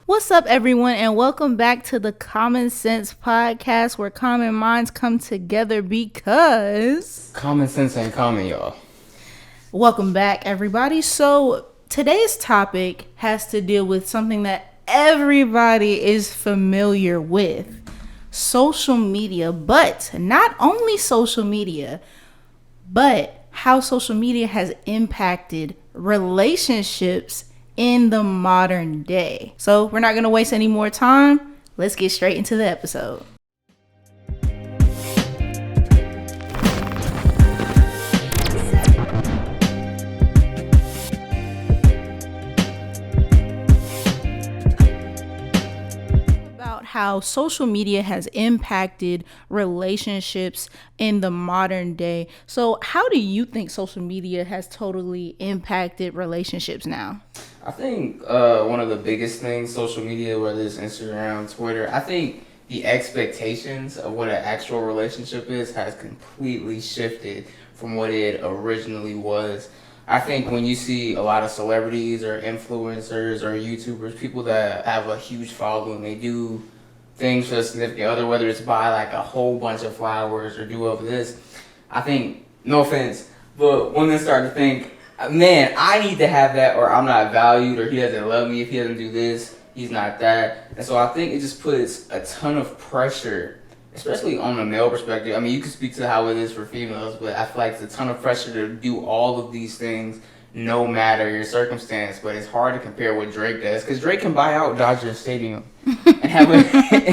What's up, everyone, and welcome back to the Common Sense Podcast, where common minds come together because common sense ain't common, y'all. Welcome back, everybody. So today's topic has to deal with something that everybody is familiar with: social media. But not only social media, but how social media has impacted relationships in the modern day. So we're not going to waste any more time. Let's get straight into the episode. About how social media has impacted relationships in the modern day. So how do you think social media has totally impacted relationships now? I think one of the biggest things, social media, whether it's Instagram, Twitter, I think the expectations of what an actual relationship is has completely shifted from what it originally was. I think when you see a lot of celebrities or influencers or YouTubers, people that have a huge following, they do things for a significant other, whether it's buy like a whole bunch of flowers or do over this. I think, no offense, but women start to think, man, I need to have that, or I'm not valued, or he doesn't love me if he doesn't do this, he's not that. And so I think it just puts a ton of pressure, especially on the male perspective. I mean, you can speak to how it is for females, but I feel like it's a ton of pressure to do all of these things no matter your circumstance. But it's hard to compare what Drake does, because Drake can buy out Dodger Stadium and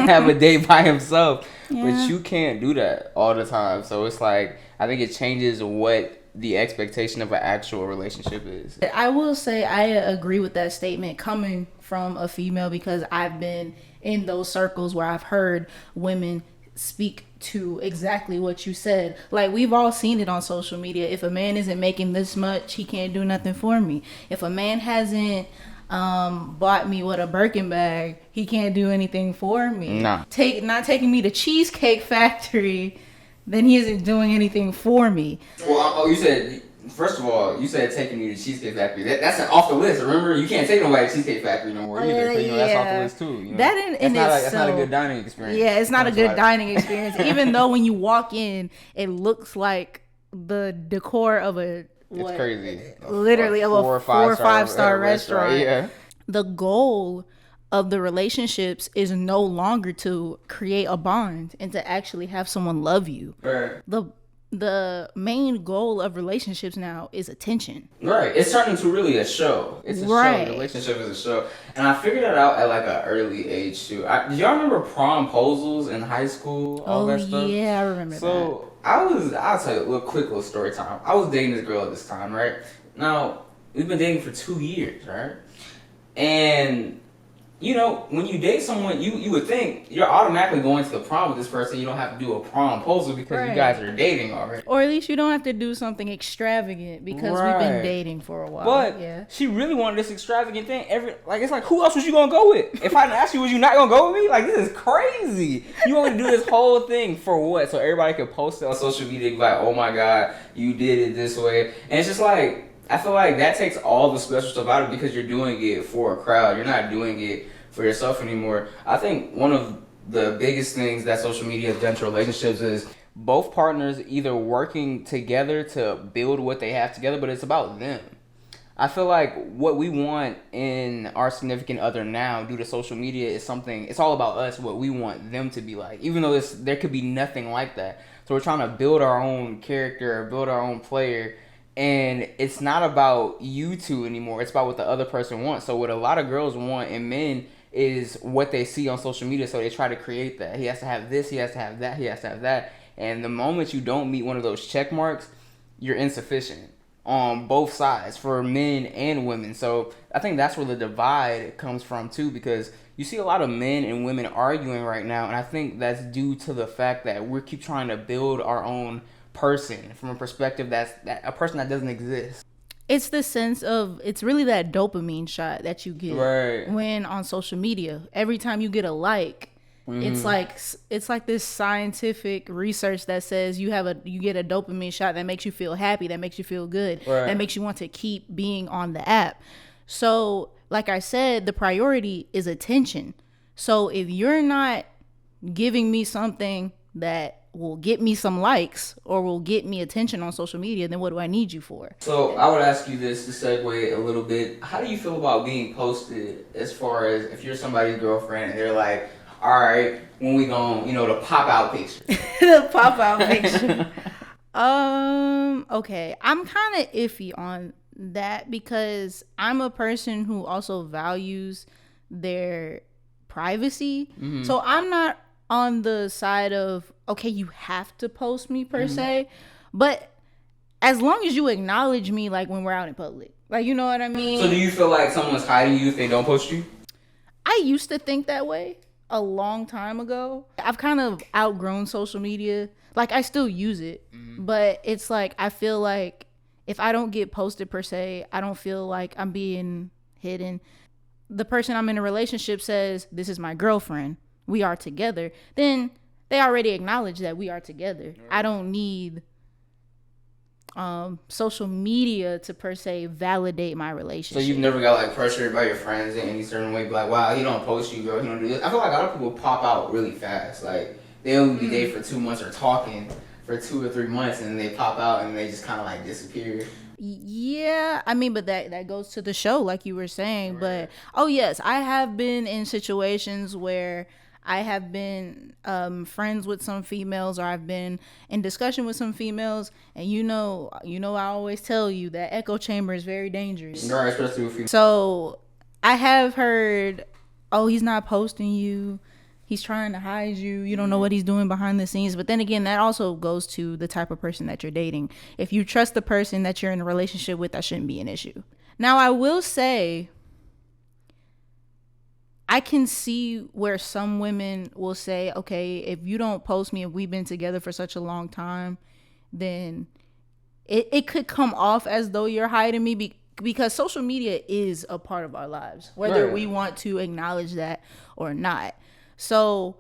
have a day by himself. Yeah. But you can't do that all the time. So it's like, I think it changes what the expectation of an actual relationship is. I will say I agree with that statement coming from a female, because I've been in those circles where I've heard women speak to exactly what you said. Like, we've all seen it on social media. If a man isn't making this much, he can't do nothing for me. If a man hasn't bought me with a Birkin bag, he can't do anything for me. Not taking me to Cheesecake Factory, then he isn't doing anything for me. Well, you said, first of all, you said taking me to Cheesecake Factory. That's off the list. Remember, you can't take nobody to Cheesecake Factory no more either. That's off the list too. You know? That's not a good dining experience. Yeah, it's not a good dining experience. Even though when you walk in, it looks like the decor of it's crazy. Literally of a 4 or 5 star restaurant. Yeah. The goal of the relationships is no longer to create a bond and to actually have someone love you. Right. The main goal of relationships now is attention. Right. It's turned into really a show. It's a show. The relationship is a show. And I figured that out at like an early age too. Do y'all remember promposals in high school? All that stuff? Yeah, I remember that. So I'll tell you a little story time. I was dating this girl at this time, right? Now, we've been dating for 2 years, right? And you know, when you date someone, you would think you're automatically going to the prom with this person. You don't have to do a promposal because you guys are dating already. Or at least you don't have to do something extravagant because we've been dating for a while. But she really wanted this extravagant thing. It's like, who else was you going to go with? If I didn't ask you, was you not going to go with me? Like, this is crazy. You want to do this whole thing for what? So everybody could post it on social media, like, oh my God, you did it this way. And it's just like, I feel like that takes all the special stuff out of it because you're doing it for a crowd. You're not doing it for yourself anymore. I think one of the biggest things that social media has done to relationships is both partners either working together to build what they have together, but it's about them. I feel like what we want in our significant other now due to social media is something, it's all about us, what we want them to be like, even though there could be nothing like that. So we're trying to build our own character, build our own player. And it's not about you two anymore. It's about what the other person wants. So what a lot of girls want and men is what they see on social media. So they try to create that. He has to have this. He has to have that. He has to have that. And the moment you don't meet one of those check marks, you're insufficient on both sides for men and women. So I think that's where the divide comes from too, because you see a lot of men and women arguing right now. And I think that's due to the fact that we keep trying to build our own person from a perspective that's a person that doesn't exist. It's the sense of, it's really that dopamine shot that you get when on social media. Every time you get a like, it's like this scientific research that says you get a dopamine shot that makes you feel happy, that makes you feel good, that makes you want to keep being on the app. So like I said, the priority is attention. So if you're not giving me something that will get me some likes or will get me attention on social media, then what do I need you for? So I would ask you this to segue a little bit. How do you feel about being posted as far as if you're somebody's girlfriend and they're like, all right, when we gon' the pop out picture? The pop out picture. Okay. I'm kind of iffy on that because I'm a person who also values their privacy. Mm-hmm. So I'm not on the side of, okay, you have to post me per se, but as long as you acknowledge me, like when we're out in public, like, you know what I mean? So do you feel like someone's hiding you if they don't post you? I used to think that way a long time ago. I've kind of outgrown social media. Like, I still use it, but it's like, I feel like if I don't get posted per se, I don't feel like I'm being hidden. The person I'm in a relationship says, this is my girlfriend, we are together, then they already acknowledge that we are together. Right. I don't need social media to per se validate my relationship. So you've never got like pressured by your friends in any certain way, like, wow, he don't post you, girl, he don't do this. I feel like a lot of people pop out really fast. Like, they'll be dating for 2 months or talking for 2 or 3 months, and they pop out and they just kind of like disappear. Yeah, I mean, but that goes to the show, like you were saying. Right. But oh yes, I have been in situations where I have been friends with some females, or I've been in discussion with some females, and you know, I always tell you that echo chamber is very dangerous. Right, especially with females. So I have heard, oh, he's not posting you, he's trying to hide you, you don't know what he's doing behind the scenes. But then again, that also goes to the type of person that you're dating. If you trust the person that you're in a relationship with, that shouldn't be an issue. Now, I will say, I can see where some women will say, okay, if you don't post me, if we've been together for such a long time, then it could come off as though you're hiding me, because social media is a part of our lives, whether we want to acknowledge that or not. So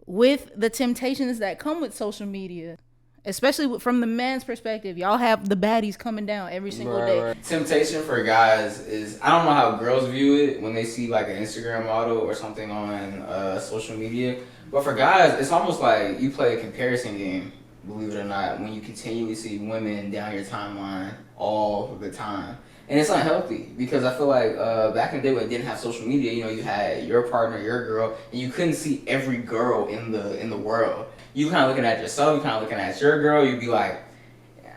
with the temptations that come with social media, especially from the man's perspective, y'all have the baddies coming down every single day. Right. Temptation for guys is, I don't know how girls view it when they see like an Instagram model or something on social media, but for guys, it's almost like you play a comparison game, believe it or not, when you continually see women down your timeline all the time. And it's unhealthy, because I feel like back in the day when it didn't have social media, you had your partner, your girl, and you couldn't see every girl in the world. You kind of looking at yourself, you kind of looking at your girl, you'd be like,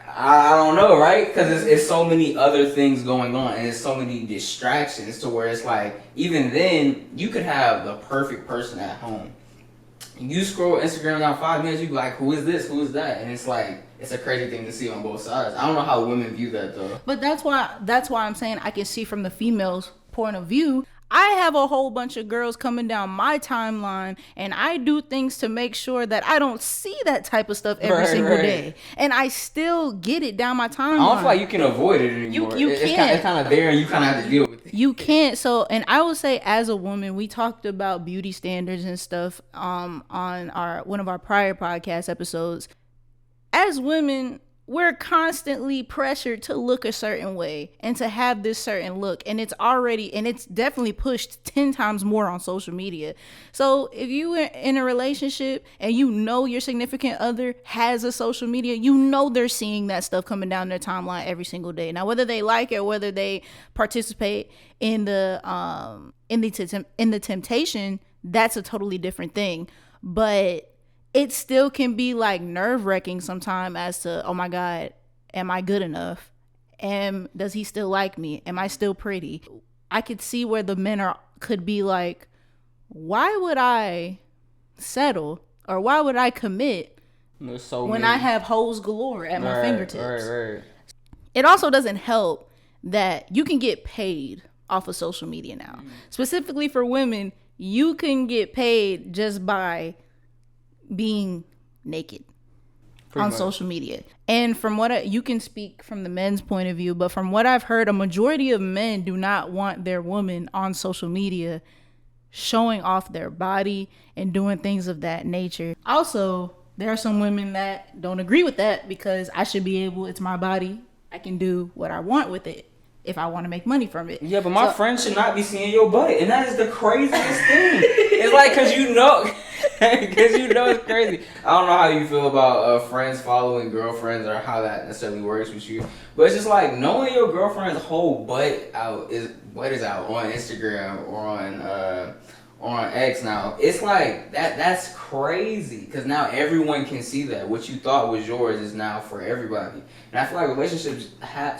I don't know, right? Because it's so many other things going on, and it's so many distractions to where it's like, even then, you could have the perfect person at home. You scroll Instagram down 5 minutes, you be like, who is this? Who is that? And it's like, it's a crazy thing to see on both sides. I don't know how women view that though. But that's why I'm saying I can see from the female's point of view. I have a whole bunch of girls coming down my timeline, and I do things to make sure that I don't see that type of stuff every single day. And I still get it down my timeline. I don't feel like you can avoid it anymore. You can't. It's kind of there, and you kind of have to deal with it. You can't. So, and I would say, as a woman, we talked about beauty standards and stuff on one of our prior podcast episodes. As women, we're constantly pressured to look a certain way and to have this certain look. And it's definitely pushed 10 times more on social media. So if you are in a relationship and your significant other has a social media, they're seeing that stuff coming down their timeline every single day. Now, whether they like it or whether they participate in the temptation, that's a totally different thing. But it still can be like nerve-wracking sometimes as to, oh my God, am I good enough? Does he still like me? Am I still pretty? I could see where the men could be like, why would I settle, or why would I commit when I have hoes galore at my fingertips? Right. It also doesn't help that you can get paid off of social media now. Specifically for women, you can get paid just by being naked on social media. And from what you can speak from the men's point of view, but from what I've heard, a majority of men do not want their woman on social media showing off their body and doing things of that nature. Also, there are some women that don't agree with that, because I should be able, it's my body, I can do what I want with it. if I want to make money from it. Yeah, but my friend should not be seeing your butt, and that is the craziest thing. It's like, cause you know it's crazy. I don't know how you feel about friends following girlfriends or how that necessarily works with you, but it's just like knowing your girlfriend's whole butt is out on Instagram or on X now. It's like that's crazy, because now everyone can see that what you thought was yours is now for everybody. And I feel like relationships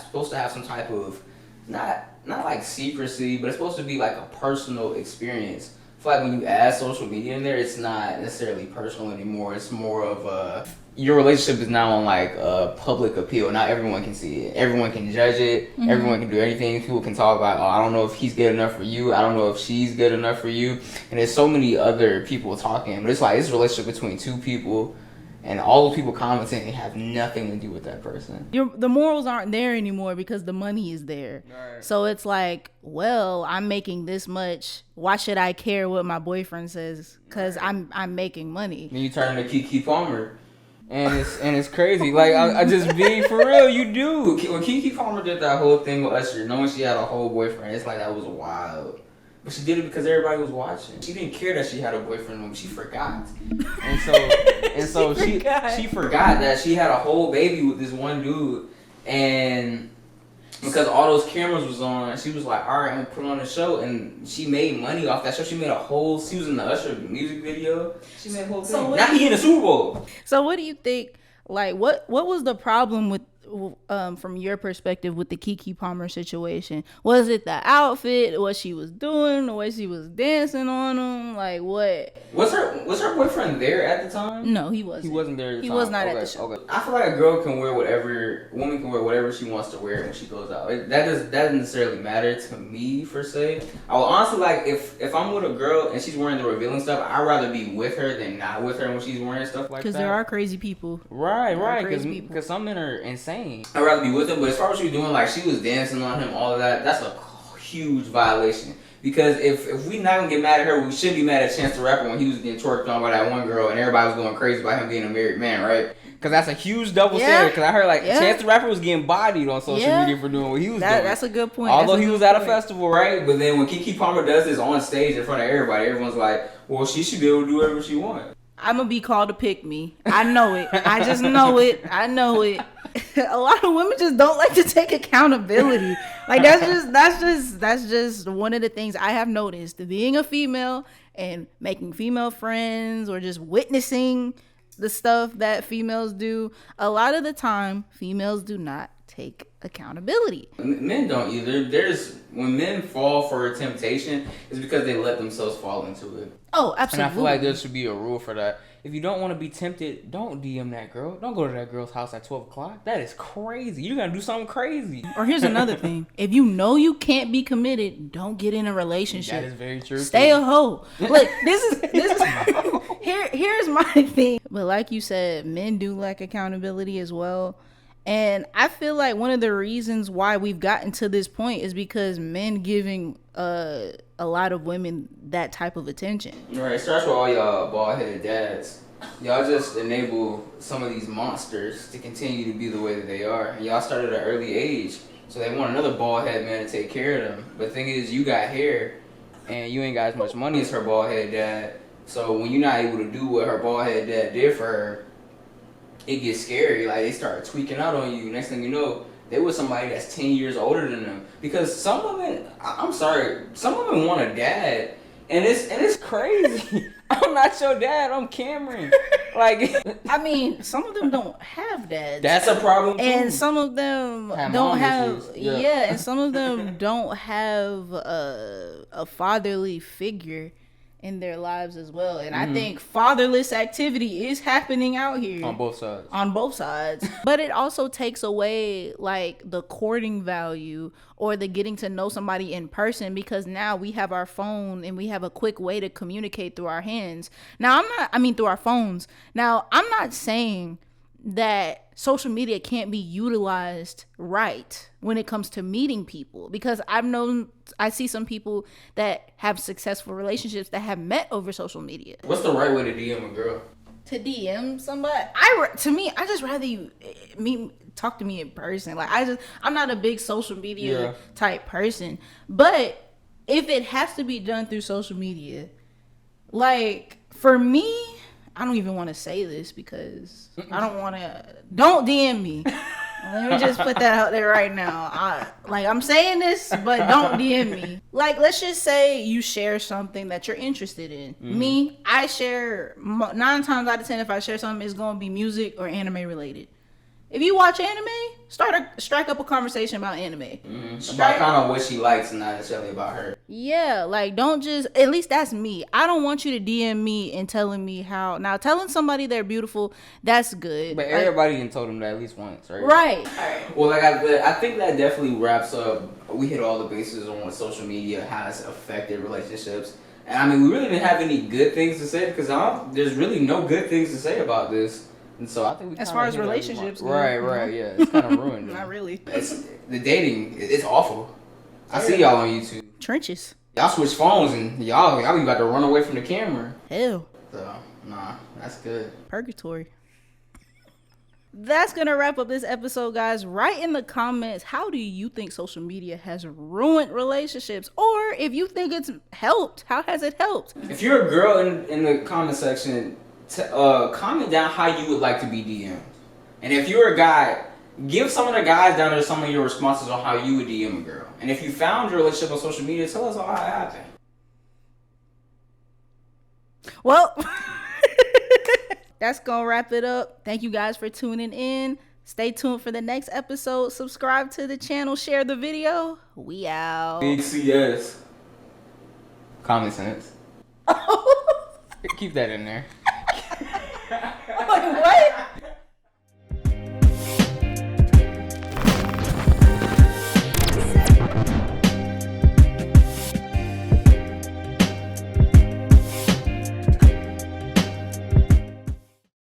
supposed to have some type of not like secrecy, but it's supposed to be like a personal experience. I feel like when you add social media in there, it's not necessarily personal anymore. It's more of your relationship is now on like a public appeal. Not everyone can see it. Everyone can judge it. Mm-hmm. Everyone can do anything. People can talk about, I don't know if he's good enough for you. I don't know if she's good enough for you. And there's so many other people talking. But it's like, it's a relationship between two people. And all the people commenting have nothing to do with that person. The morals aren't there anymore because the money is there. Right. So it's like, well, I'm making this much. Why should I care what my boyfriend says? Because I'm making money. And you turn into Keke Palmer. And it's crazy. Like, I just being for real, you do. When Keke Palmer did that whole thing with Usher, knowing she had a whole boyfriend, it's like, that was wild. But she did it because everybody was watching. She didn't care that she had a boyfriend, but she forgot. And so she forgot that she had a whole baby with this one dude. And because all those cameras was on, she was like, all right, I'm gonna put on the show. And she made money off that show. She made she was in the Usher music video. She made a whole thing. Now he in the Super Bowl. So what do you think, like, what was the problem with, from your perspective, with the Keke Palmer situation? Was it the outfit, what she was doing, the way she was dancing on him? Like, what? Was her boyfriend there at the time? No, he wasn't. He wasn't there at the time. He was not at the show. Okay. I feel like a woman can wear whatever she wants to wear when she goes out. That doesn't necessarily matter to me, per se. I will honestly, like, if I'm with a girl and she's wearing the revealing stuff, I'd rather be with her than not with her when she's wearing stuff like that. Because there are crazy people. Right. Because some men are insane. I'd rather be with him, but as far as she was doing, like, she was dancing on him, all of that, that's a huge violation. Because if we not gonna get mad at her, we should be mad at Chance the Rapper when he was getting twerked on by that one girl and everybody was going crazy about him being a married man, right? Because that's a huge double standard. Because I heard, like, Chance the Rapper was getting bodied on social media for doing what he was doing. That's a good point. Although he was at a festival, right? But then when Keke Palmer does this on stage in front of everybody, everyone's like, well, she should be able to do whatever she wants. I'm gonna be called a pick me. I know it. I just know it. I know it. A lot of women just don't like to take accountability. Like, that's just one of the things I have noticed. Being a female and making female friends or just witnessing the stuff that females do, a lot of the time females do not take accountability. Men don't either. When men fall for a temptation, it's because they let themselves fall into it. Oh, absolutely. And I feel like there should be a rule for that. If you don't want to be tempted, don't DM that girl. Don't go to that girl's house at 12 o'clock. That is crazy. You're going to do something crazy. Or here's another thing. If you know you can't be committed, don't get in a relationship. That is very true. Stay a hoe. Look, this is here's my thing. But like you said, men do lack accountability as well. And I feel like one of the reasons why we've gotten to this point is because men giving a lot of women that type of attention. Right, it starts with all y'all bald-headed dads. Y'all just enable some of these monsters to continue to be the way that they are. And y'all started at an early age, so they want another bald-headed man to take care of them. But the thing is, you got hair, and you ain't got as much money as her bald-headed dad. So when you're not able to do what her bald-headed dad did for her, it gets scary. Like, they start tweaking out on you. Next thing you know, they with somebody that's 10 years older than them. Because some women, I'm sorry, some women want a dad, and it's crazy. I'm not your dad. I'm Cameron. Like, I mean, some of them don't have dads. That's a problem too. And some of them don't have, and some of them don't have a fatherly figure in their lives as well. And I think fatherless activity is happening out here. On both sides. But it also takes away, like, the courting value or the getting to know somebody in person, because now we have our phone and we have a quick way to communicate through our hands. Now, through our phones. Now, I'm not saying that social media can't be utilized right when it comes to meeting people, because I see some people that have successful relationships that have met over social media. What's the right way to DM a girl? To DM somebody, I just rather you talk to me in person. Like I'm not a big social media type person. But if it has to be done through social media, like for me, I don't even want to say this because I don't DM me. Let me just put that out there right now. I'm saying this, but don't DM me. Like, let's just say you share something that you're interested in. Mm-hmm. Me, I share 9 times out of 10. If I share something, it's gonna be music or anime related. If you watch anime, strike up a conversation about anime. Mm-hmm. About kind of what she likes and not necessarily about her. Yeah, like don't just, at least that's me. I don't want you to DM me and telling me how. Now, telling somebody they're beautiful, that's good. But everybody done told them that at least once, right? Right. Well, I think that definitely wraps up. We hit all the bases on what social media has affected relationships. And I mean, we really didn't have any good things to say because there's really no good things to say about this. And so I think we as far as relationships go, right, yeah, it's kind of ruined. Not really. The dating, it's awful. I see y'all on YouTube. Trenches. Y'all switch phones and y'all be about to run away from the camera. Hell. So nah, that's good. Purgatory. That's gonna wrap up this episode, guys. Write in the comments, how do you think social media has ruined relationships, or if you think it's helped, how has it helped? If you're a girl in the comment section, comment down how you would like to be DM'd. And if you're a guy, give some of the guys down there some of your responses on how you would DM a girl. And if you found your relationship on social media, tell us how it happened. Well, that's gonna wrap it up. Thank you guys for tuning in. Stay tuned for the next episode. Subscribe to the channel, share the video. We out. Big CS. Common sense. Keep that in there. Wait, what?